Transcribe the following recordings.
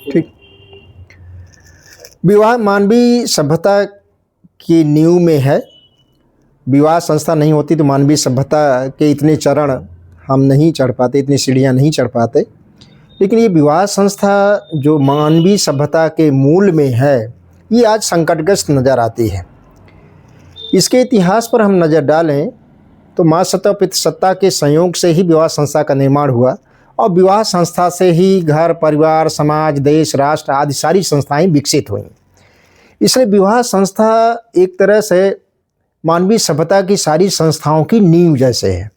ठीक। विवाह मानवीय सभ्यता की नींव में है। विवाह संस्था नहीं होती तो मानवीय सभ्यता के इतने चरण हम नहीं चढ़ पाते, इतनी सीढ़ियाँ नहीं चढ़ पाते। लेकिन ये विवाह संस्था जो मानवीय सभ्यता के मूल में है, ये आज संकटग्रस्त नज़र आती है। इसके इतिहास पर हम नज़र डालें तो माँ सत्ता पितृसत्ता के संयोग से ही विवाह संस्था का निर्माण हुआ और विवाह संस्था से ही घर, परिवार, समाज, देश, राष्ट्र आदि सारी संस्थाएं विकसित हुईं। इसलिए विवाह संस्था एक तरह से मानवीय सभ्यता की सारी संस्थाओं की नींव जैसे है।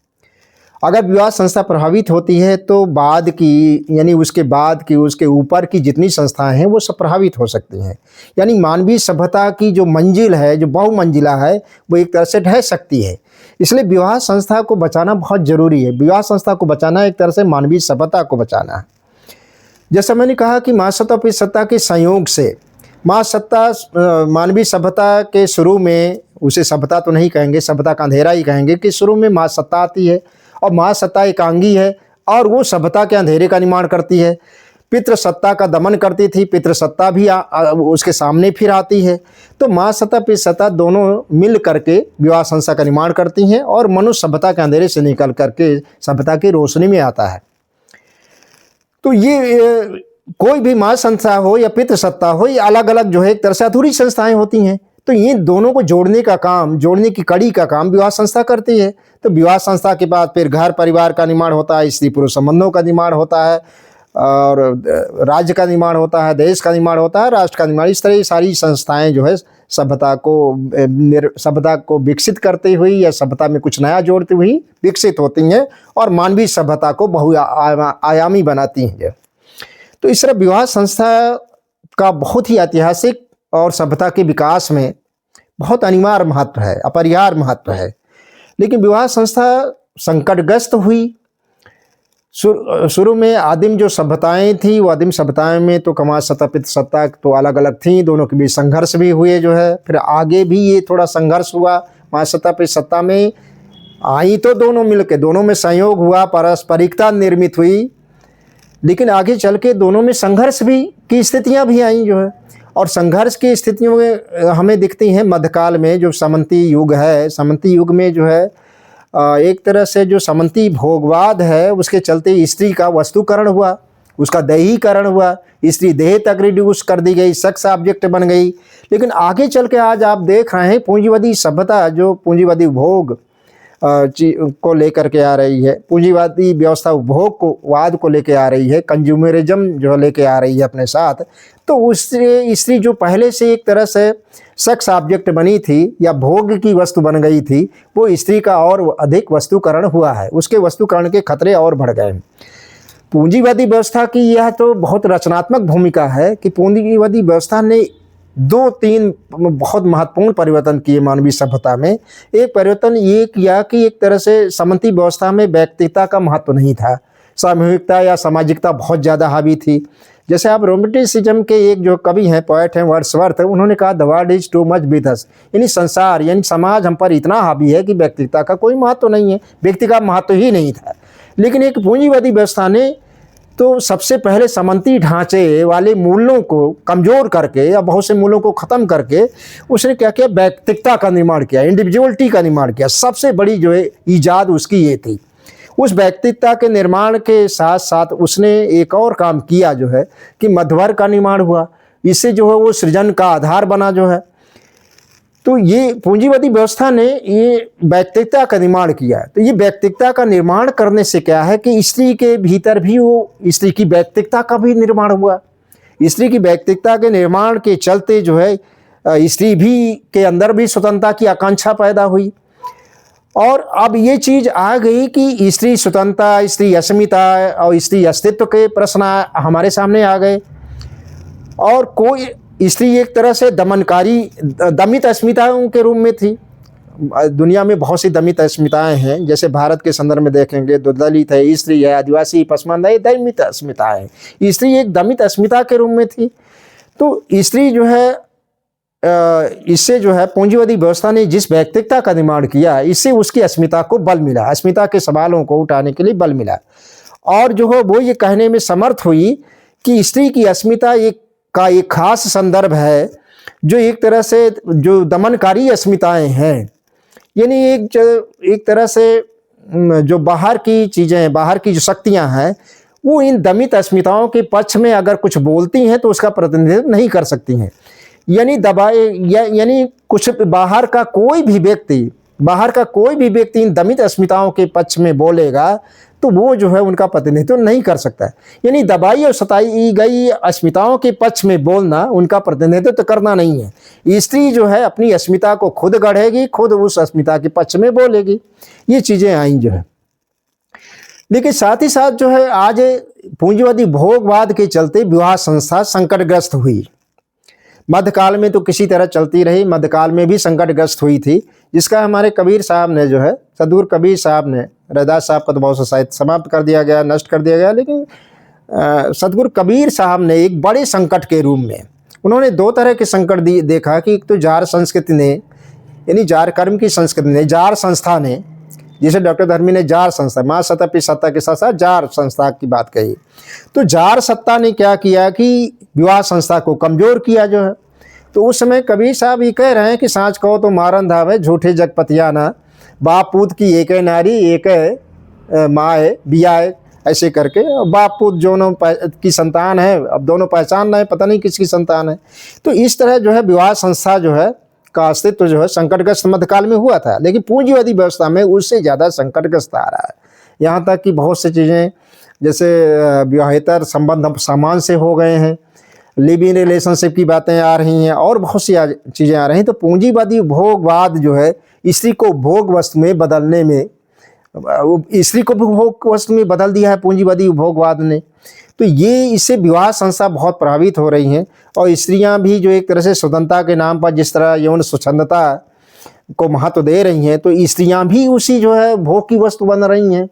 अगर विवाह संस्था प्रभावित होती है तो बाद की यानी उसके बाद की, उसके ऊपर की जितनी संस्थाएं हैं वो सब प्रभावित हो सकती हैं। यानी मानवीय सभ्यता की जो मंजिल है, जो बहुमंजिला है, वो एक तरह से ढह सकती है। इसलिए विवाह संस्था को बचाना बहुत ज़रूरी है। विवाह संस्था को बचाना एक तरह से मानवीय सभ्यता को बचाना है। जैसा मैंने कहा कि माँ सत्ता पितृसत्ता के संयोग से माँ सत्ता मानवीय सभ्यता के शुरू में, उसे सभ्यता तो नहीं कहेंगे, सभ्यता का अंधेरा ही कहेंगे, कि शुरू में माँ सत्ता आती है और माँ सत्ता एकांगी है और वो सभ्यता के अंधेरे का निर्माण करती है। पितृसत्ता का दमन करती थी, पितृसत्ता भी उसके सामने फिर आती है। तो माँ सत्ता पितृसत्ता दोनों मिल करके विवाह संस्था का निर्माण करती हैं और मनुष्य सभ्यता के अंधेरे से निकल करके सभ्यता की रोशनी में आता है। तो ये कोई भी माँ संस्था हो या पितृसत्ता हो, ये अलग अलग जो है एक तरह से अधूरी संस्थाएं होती हैं। तो ये दोनों को जोड़ने का काम, जोड़ने की कड़ी का काम विवाह संस्था करती है। तो विवाह संस्था के बाद फिर घर परिवार का निर्माण होता है, स्त्री पुरुष संबंधों का निर्माण होता है और राज्य का निर्माण होता है, देश का निर्माण होता है, राष्ट्र का निर्माण। इस तरह सारी संस्थाएं जो है सभ्यता को विकसित करती हुई या सभ्यता में कुछ नया जोड़ती हुई विकसित होती हैं और मानवीय सभ्यता को बहुआयामी बनाती हैं। तो इस तरह विवाह संस्था का बहुत ही ऐतिहासिक और सभ्यता के विकास में बहुत अनिवार्य महत्व है, अपरिहार्य महत्व है। लेकिन विवाह संस्था संकटग्रस्त हुई। शुरू में आदिम जो सभ्यताएं थी, वो आदिम सभ्यताएं में तो माँ सत्ता पितृसत्ता तो अलग अलग थीं, दोनों के बीच संघर्ष भी हुए जो है। फिर आगे भी ये थोड़ा संघर्ष हुआ। माँ सत्ता पितृसत्ता में आई तो दोनों मिलके, दोनों में संयोग हुआ, पारस्परिकता निर्मित हुई। लेकिन आगे चल के दोनों में संघर्ष भी की स्थितियां भी आई जो है। और संघर्ष की स्थितियों में हमें दिखती हैं मध्यकाल में जो सामंती युग है। सामंती युग में जो है एक तरह से जो सामंती भोगवाद है, उसके चलते स्त्री का वस्तुकरण हुआ, उसका दैहीकरण हुआ, स्त्री देह तक रिड्यूस कर दी गई, सेक्स ऑब्जेक्ट बन गई। लेकिन आगे चल के आज आप देख रहे हैं पूंजीवादी सभ्यता जो पूंजीवादी भोग को लेकर के आ रही है, पूंजीवादी व्यवस्था उपभोग को वाद को लेके आ रही है, कंज्यूमरिज्म जो लेके आ रही है अपने साथ। तो उससे स्त्री जो पहले से एक तरह से सेक्स ऑब्जेक्ट बनी थी या भोग की वस्तु बन गई थी, वो स्त्री का और अधिक वस्तुकरण हुआ है। उसके वस्तुकरण के खतरे और बढ़ गए। पूंजीवादी व्यवस्था की यह तो बहुत रचनात्मक भूमिका है कि पूंजीवादी व्यवस्था ने 2-3 बहुत महत्वपूर्ण परिवर्तन किए मानवीय सभ्यता में। एक परिवर्तन ये किया कि एक तरह से सामंती व्यवस्था में व्यक्तिगता का महत्व नहीं था, सामूहिकता या सामाजिकता बहुत ज़्यादा हावी थी। जैसे आप रोमांटिसिज्म के एक जो कवि हैं, पोएट हैं, वर्ड्सवर्थ, उन्होंने कहा the world is too much with us, यानी संसार यानी समाज हम पर इतना हावी है कि व्यक्तिगता का कोई महत्व नहीं है, व्यक्ति का महत्व ही नहीं था। लेकिन एक पूंजीवादी व्यवस्था ने तो सबसे पहले सामंती ढांचे वाले मूल्यों को कमज़ोर करके या बहुत से मूल्यों को ख़त्म करके उसने क्या किया, व्यक्तिगता का निर्माण किया, इंडिविजुअलिटी का निर्माण किया। सबसे बड़ी जो है ईजाद उसकी ये थी। उस व्यक्तिगता के निर्माण के साथ साथ उसने एक और काम किया जो है कि मध्यवर्ग का निर्माण हुआ। इससे जो है वो सृजन का आधार बना जो है। तो ये पूंजीवादी व्यवस्था ने ये व्यक्तिगता का निर्माण किया है। तो ये व्यक्तिगता का निर्माण करने से क्या है कि स्त्री के भीतर भी वो स्त्री की व्यक्तिगता का भी निर्माण हुआ। स्त्री की व्यक्तिगता के निर्माण के चलते जो है स्त्री भी के अंदर भी स्वतंत्रता की आकांक्षा पैदा हुई। और अब ये चीज़ आ गई कि स्त्री स्वतंत्रता, स्त्री अस्मिता और स्त्री अस्तित्व के प्रश्न हमारे सामने आ गए। और कोई स्त्री एक तरह से दमित अस्मिताओं के रूप में थी। दुनिया में बहुत सी दमित अस्मिताएं हैं। जैसे भारत के संदर्भ में देखेंगे तो दलित है, स्त्री है, आदिवासी, पसमानदा, ये दमित अस्मिताएं। स्त्री एक दमित अस्मिता के रूप में थी। तो स्त्री जो है इससे जो है पूंजीवादी व्यवस्था ने जिस व्यक्तिगता का निर्माण किया, इससे उसकी अस्मिता को बल मिला, अस्मिता के सवालों को उठाने के लिए बल मिला। और जो है वो ये कहने में समर्थ हुई कि स्त्री की अस्मिता एक खास संदर्भ है, जो एक तरह से जो दमनकारी अस्मिताएं हैं, यानी एक तरह से जो बाहर की चीज़ें हैं, बाहर की जो शक्तियां हैं, वो इन दमित अस्मिताओं के पक्ष में अगर कुछ बोलती हैं तो उसका प्रतिनिधित्व नहीं कर सकती हैं। यानी यानी कुछ बाहर का कोई भी व्यक्ति इन दमित अस्मिताओं के पक्ष में बोलेगा तो वो जो है उनका प्रतिनिधित्व नहीं कर सकता है। यानी दबाई और सताई गई अस्मिताओं के पक्ष में बोलना उनका प्रतिनिधित्व तो करना नहीं है। स्त्री जो है अपनी अस्मिता को खुद गढ़ेगी, खुद उस अस्मिता के पक्ष में बोलेगी। ये चीज़ें आई जो है। लेकिन साथ ही साथ जो है आज पूंजीवादी भोगवाद के चलते विवाह संस्था संकटग्रस्त हुई। मध्यकाल में तो किसी तरह चलती रही, मध्यकाल में भी संकटग्रस्त हुई थी, जिसका हमारे कबीर साहब ने जो है, सदगुरु कबीर साहब ने, रैदास साहब का तो बहुत सा साहित्य समाप्त कर दिया गया, नष्ट कर दिया गया, लेकिन सदगुरु कबीर साहब ने एक बड़े संकट के रूप में उन्होंने दो तरह के संकट देखा कि एक तो जार संस्कृति ने, यानी जार कर्म की संस्कृति ने, जार संस्था ने, जिसे डॉक्टर धर्मी ने जार संस्था, माँ सत्ता पे सत्ता के साथ साथ जार संस्था की बात कही। तो जार सत्ता ने क्या किया कि विवाह संस्था को कमजोर किया जो है। तो उस समय कबीर साहब ये कह रहे हैं कि सांच कहो तो मारन धावे, झूठे जगपतियाना, बाप पूत की एक नारी एक माए बियाए, ऐसे करके बाप पूत दोनों की संतान है, अब दोनों पहचान रहे, पता नहीं किसकी संतान है। तो इस तरह जो है विवाह संस्था जो है का अस्तित्व जो है संकटग्रस्त मध्यकाल में हुआ था, लेकिन पूंजीवादी व्यवस्था में उससे ज़्यादा संकटग्रस्त आ रहा है। यहाँ तक कि बहुत सी चीज़ें जैसे विवाहेतर संबंध सामान से हो गए हैं, लिव इन रिलेशनशिप की बातें आ रही हैं और बहुत सी चीज़ें आ रही हैं। तो पूंजीवादी भोगवाद जो है स्त्री को भोग वस्तु में बदलने में, स्त्री को भोग वस्तु में बदल दिया है पूंजीवादी भोगवाद ने। तो ये इससे विवाह संस्था बहुत प्रभावित हो रही हैं और स्त्रियां भी जो एक तरह से स्वतंत्रता के नाम पर जिस तरह यौन स्वच्छंदता को महत्व दे रही हैं, तो स्त्रियां भी उसी जो है भोग की वस्तु बन रही हैं।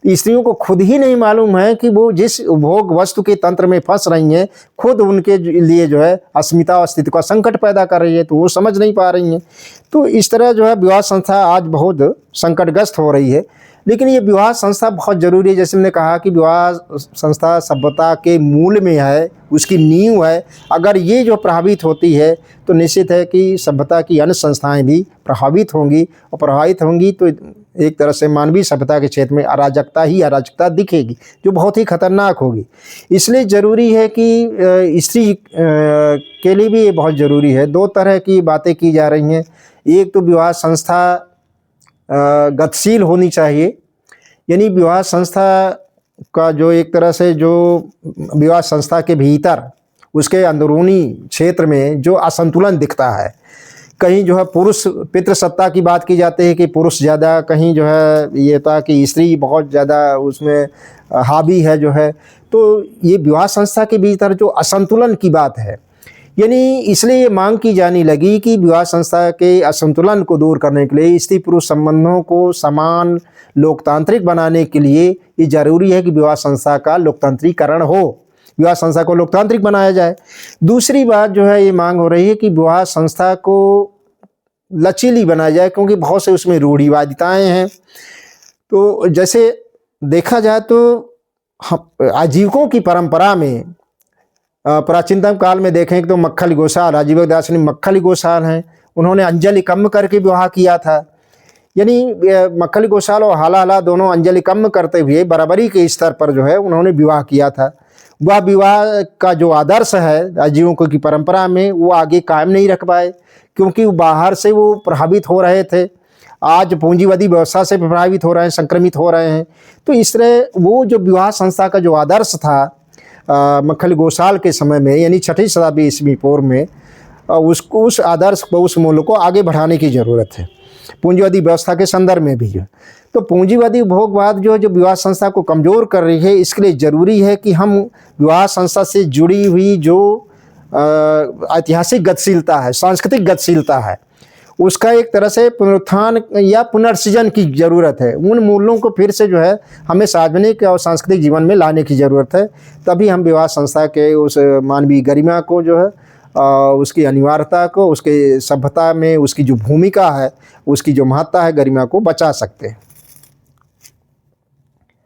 स्त्रियों को खुद ही नहीं मालूम है कि वो जिस भोग वस्तु के तंत्र में फंस रही हैं, खुद उनके लिए जो है अस्मिता और अस्तित्व का संकट पैदा कर रही है, तो वो समझ नहीं पा रही हैं। तो इस तरह जो है विवाह संस्था आज बहुत संकटग्रस्त हो रही है। लेकिन ये विवाह संस्था बहुत ज़रूरी है। जैसे हमने कहा कि विवाह संस्था सभ्यता के मूल में है, उसकी नींव है। अगर ये जो प्रभावित होती है तो निश्चित है कि सभ्यता की अन्य संस्थाएं भी प्रभावित होंगी, और प्रभावित होंगी तो एक तरह से मानवीय सभ्यता के क्षेत्र में अराजकता दिखेगी, जो बहुत ही खतरनाक होगी। इसलिए ज़रूरी है कि स्त्री के लिए भी ये बहुत ज़रूरी है। दो तरह की बातें की जा रही हैं। एक तो विवाह संस्था गतिशील होनी चाहिए, यानी विवाह संस्था का जो एक तरह से जो विवाह संस्था के भीतर उसके अंदरूनी क्षेत्र में जो असंतुलन दिखता है, कहीं जो है पुरुष पितृसत्ता की बात की जाती है कि पुरुष ज़्यादा, कहीं जो है ये था कि स्त्री बहुत ज़्यादा उसमें हावी है जो है। तो ये विवाह संस्था के भीतर जो असंतुलन की बात है, यानी इसलिए ये मांग की जाने लगी कि विवाह संस्था के असंतुलन को दूर करने के लिए, स्त्री पुरुष संबंधों को समान लोकतांत्रिक बनाने के लिए ये जरूरी है कि विवाह संस्था का लोकतांत्रिकरण हो, विवाह संस्था को लोकतांत्रिक बनाया जाए। दूसरी बात जो है ये मांग हो रही है कि विवाह संस्था को लचीली बनाया जाए, क्योंकि बहुत से उसमें रूढ़िवादिताएं हैं। तो जैसे देखा जाए तो आजीविकों की परंपरा में प्राचीनतम काल में देखें तो मक्खल गोसाल, आजीवक दार्शनिक मक्खल गोसाल हैं, उन्होंने अंजलि कम करके विवाह किया था। यानी मक्खल गोसाल और हाला दोनों अंजलि कम करते हुए बराबरी के स्तर पर जो है उन्होंने विवाह किया था। वह विवाह का जो आदर्श है आजीविकों की परंपरा में, वो आगे कायम नहीं रख पाए, क्योंकि बाहर से वो प्रभावित हो रहे थे। आज पूंजीवादी व्यवस्था से प्रभावित हो रहे हैं, संक्रमित हो रहे हैं। तो इस तरह वो जो विवाह संस्था का जो आदर्श था मक्खल गोसाल के समय में, यानी 6वीं शताब्दी ईस्वी पूर्व में, उसको उस आदर्श को, उस मूल्य को आगे बढ़ाने की ज़रूरत है पूंजीवादी व्यवस्था के संदर्भ में भी जो। तो पूंजीवादी भोगवाद जो विवाह संस्था को कमज़ोर कर रही है, इसके लिए ज़रूरी है कि हम विवाह संस्था से जुड़ी हुई जो ऐतिहासिक गतिशीलता है, सांस्कृतिक गतिशीलता है, उसका एक तरह से पुनरुत्थान या पुनर्सृजन की ज़रूरत है। उन मूल्यों को फिर से जो है हमें सार्वजनिक और सांस्कृतिक जीवन में लाने की ज़रूरत है। तभी हम विवाह संस्था के उस मानवीय गरिमा को जो है, उसकी अनिवार्यता को, उसके सभ्यता में उसकी जो भूमिका है, उसकी जो महत्ता है, गरिमा को बचा सकते हैं।